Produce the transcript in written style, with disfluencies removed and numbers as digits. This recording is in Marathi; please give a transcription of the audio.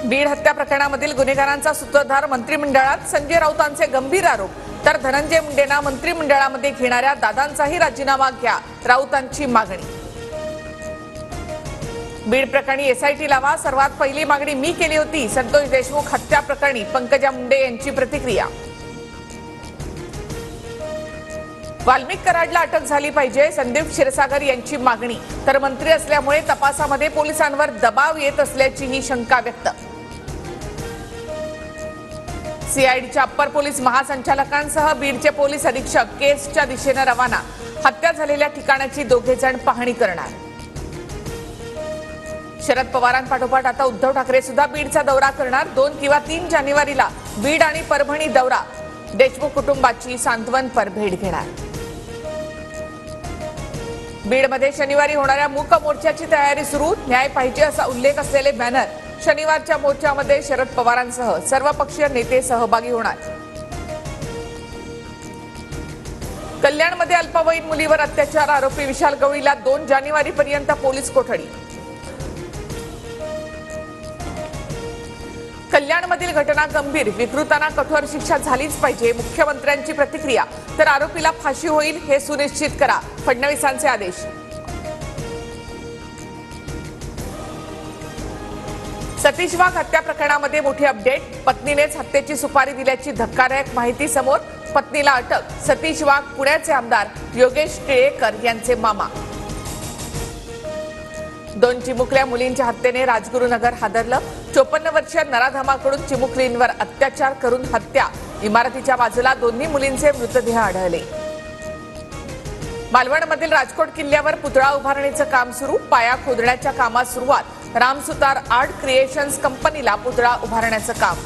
बीड हत्या प्रकरणामधील गुन्हेगारांचा सूत्रधार मंत्रिमंडळात, संजय राऊतांचे गंभीर आरोप. तर धनंजय मुंडेंना मंत्रिमंडळामध्ये घेणाऱ्या दादांचाही राजीनामा घ्या, राऊतांची मागणी. बीड प्रकरणी एसआयटी लावा, सर्वात पहिली मागणी मी केली होती. संतोष देशमुख हत्या प्रकरणी पंकजा मुंडे यांची प्रतिक्रिया. वाल्मिक कराडला अटक झाली पाहिजे, संदीप क्षीरसागर यांची मागणी. तर मंत्री असल्यामुळे तपासामध्ये पोलिसांवर दबाव येत असल्याचीही शंका व्यक्त. सीआयडीच्या अप्पर पोलीस महासंचालकांसह बीडचे पोलीस अधीक्षक केसच्या दिशेने रवाना. हत्या झालेल्या ठिकाणाची दोघे जण पाहणी करणार. शरद पवारांपाठोपाठ आता उद्धव ठाकरे सुद्धा बीडचा दौरा करणार. 2 किंवा 3 जानेवारीला बीड आणि परभणी दौरा. देशमुख कुटुंबाची सांत्वनपर भेट घेणार. बीडमध्ये शनिवारी होणाऱ्या मूक मोर्चाची तयारी सुरू. न्याय पाहिजे असा उल्लेख असलेले बॅनर. शनिवारच्या मोर्चामध्ये शरद पवारांसह सर्वपक्षीय नेते सहभागी होणार. कल्याणमध्ये अल्पवयीन मुलीवर अत्याचार, आरोपी विशाल गवळीला 2 जानेवारीपर्यंत पोलीस कोठडी. कल्याणमधील घटना गंभीर, विकृतांना कठोर शिक्षा झालीच पाहिजे, मुख्यमंत्र्यांची प्रतिक्रिया. तर आरोपीला फाशी होईल हे सुनिश्चित करा, फडणवीसांचे आदेश. सतीश वाघ हत्या प्रकरणामध्ये मोठी अपडेट. पत्नीनेच हत्येची सुपारी दिल्याची धक्कादायक माहिती समोर. पत्नीला अटक. सतीश वाघ पुण्याचे आमदार योगेश टिळेकर यांचे मामा. 2 चिमुकल्या मुलींच्या हत्येने राजगुरुनगर हादरलं. 54 वर्षीय नराधमाकडून चिमुकलींवर अत्याचार करून हत्या. इमारतीच्या बाजूला दोन्ही मुलींचे मृतदेह आढळले. मालवणमधील राजकोट किल्ल्यावर पुतळा उभारणीचं काम सुरू. पाया खोदण्याच्या कामास सुरुवात. रामसुतार आर्ट क्रिएशन्स कंपनीला पुतळा उभारण्याचं काम.